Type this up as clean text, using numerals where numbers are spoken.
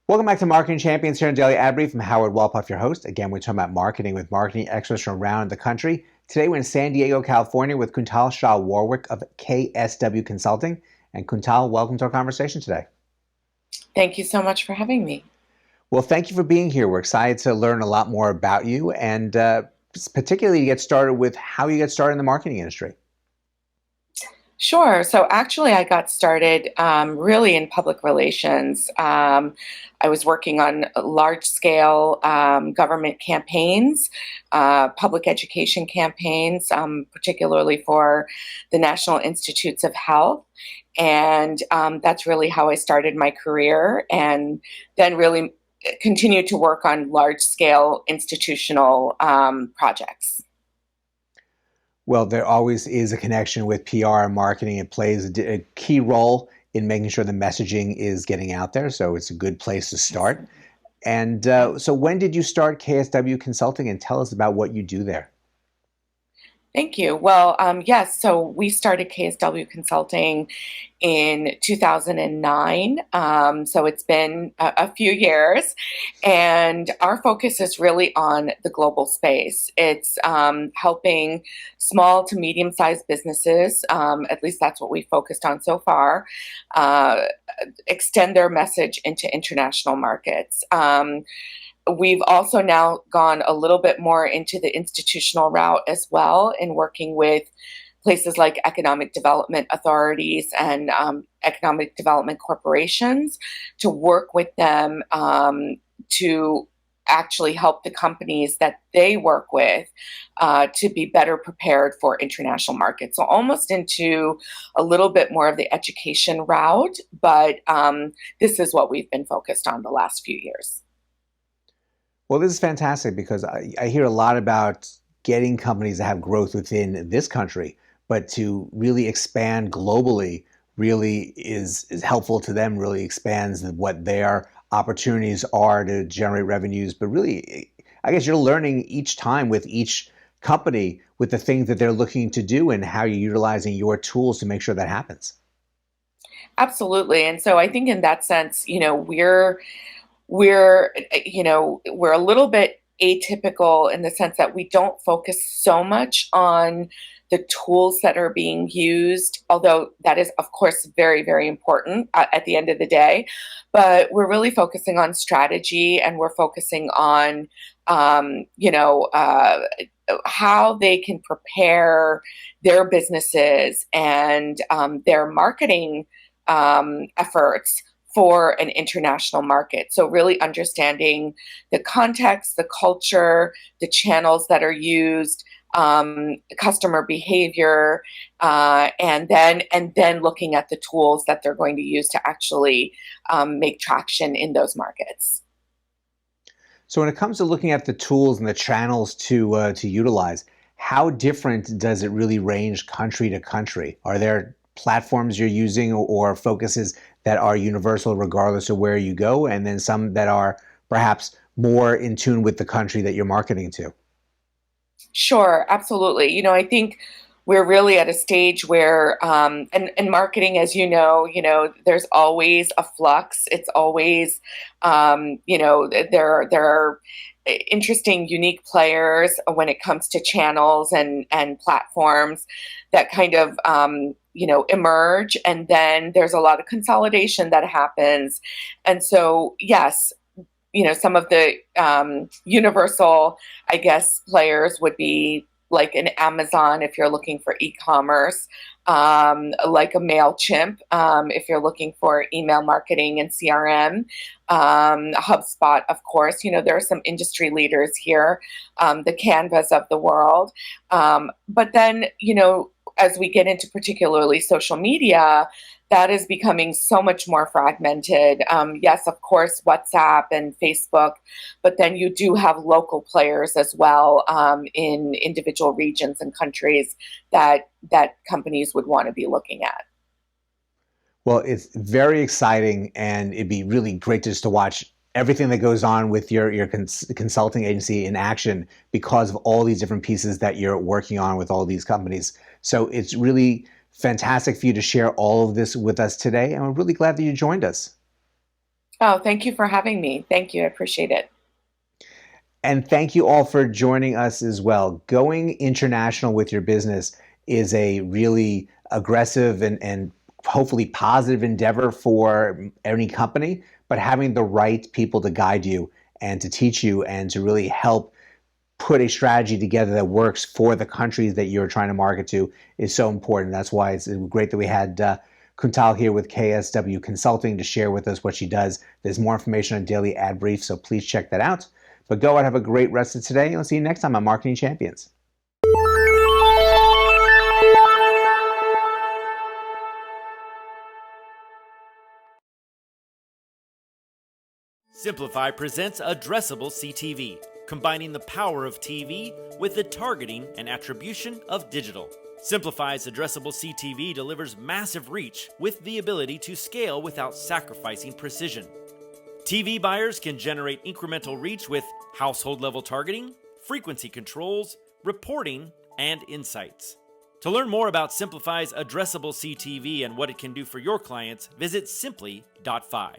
Welcome back to Marketing Champions here on Daily Ad Brief. I'm Howard Walpoff, your host. Again, we're talking about marketing with marketing experts from around the country. Today, we're in San Diego, California with Kuntal Shah Warwick of KSW Consulting. And Kuntal, welcome to our conversation today. Thank you so much for having me. Well, thank you for being here. We're excited to learn a lot more about you and particularly to get started with how you get started in the marketing industry. Sure. So actually, I got started really in public relations. I was working on large-scale government campaigns, public education campaigns, particularly for the National Institutes of Health. And that's really how I started my career, and then really continued to work on large-scale institutional projects. Well, there always is a connection with PR and marketing. It plays a key role in making sure the messaging is getting out there. So it's a good place to start. And so when did you start KSW Consulting, and tell us about what you do there? Thank you. Well, yes, so we started KSW Consulting in 2009. So it's been a few years, and our focus is really on the global space. It's helping small to medium-sized businesses, at least that's what we focused on so far, extend their message into international markets. We've also now gone a little bit more into the institutional route as well, in working with places like economic development authorities and economic development corporations to work with them to actually help the companies that they work with to be better prepared for international markets. So almost into a little bit more of the education route, but this is what we've been focused on the last few years. Well, this is fantastic because I hear a lot about getting companies to have growth within this country, but to really expand globally really is helpful to them, really expands what their opportunities are to generate revenues. But really, I guess you're learning each time with each company with the things that they're looking to do and how you're utilizing your tools to make sure that happens. Absolutely. And so I think in that sense, we're a little bit atypical in the sense that we don't focus so much on the tools that are being used, although that is, of course, very, very important at the end of the day. But we're really focusing on strategy, and we're focusing on, how they can prepare their businesses and their marketing efforts for an international market. So really understanding the context, the culture, the channels that are used, customer behavior, and then looking at the tools that they're going to use to actually make traction in those markets. So when it comes to looking at the tools and the channels to utilize, how different does it really range country to country? Are there platforms you're using or focuses that are universal regardless of where you go, and then some that are perhaps more in tune with the country that you're marketing to? Sure, absolutely. I think we're really at a stage where, and marketing, as there's always a flux. It's always, there are interesting, unique players when it comes to channels and platforms that kind of, emerge, and then there's a lot of consolidation that happens. And so, yes, some of the universal, I guess, players would be like an Amazon if you're looking for e-commerce, like a MailChimp if you're looking for email marketing and CRM, HubSpot, of course. There are some industry leaders here, the Canvas of the world. But then, as we get into particularly social media, that is becoming so much more fragmented. Yes, of course, WhatsApp and Facebook, but then you do have local players as well in individual regions and countries that companies would want to be looking at. Well, it's very exciting, and it'd be really great just to watch everything that goes on with your consulting agency in action because of all these different pieces that you're working on with all these companies. So it's really fantastic for you to share all of this with us today, and we're really glad that you joined us. Oh, thank you for having me. Thank you. I appreciate it. And thank you all for joining us as well. Going international with your business is a really aggressive and hopefully positive endeavor for any company, but having the right people to guide you and to teach you and to really help put a strategy together that works for the countries that you're trying to market to is so important. That's why it's great that we had Kuntal here with KSW Consulting to share with us what she does. There's more information on Daily Ad Brief, so please check that out. But go and have a great rest of today, and I'll see you next time on Marketing Champions. Simplify presents Addressable CTV, combining the power of TV with the targeting and attribution of digital. Simplify's Addressable CTV delivers massive reach with the ability to scale without sacrificing precision. TV buyers can generate incremental reach with household-level targeting, frequency controls, reporting, and insights. To learn more about Simplify's Addressable CTV and what it can do for your clients, visit simply.fi.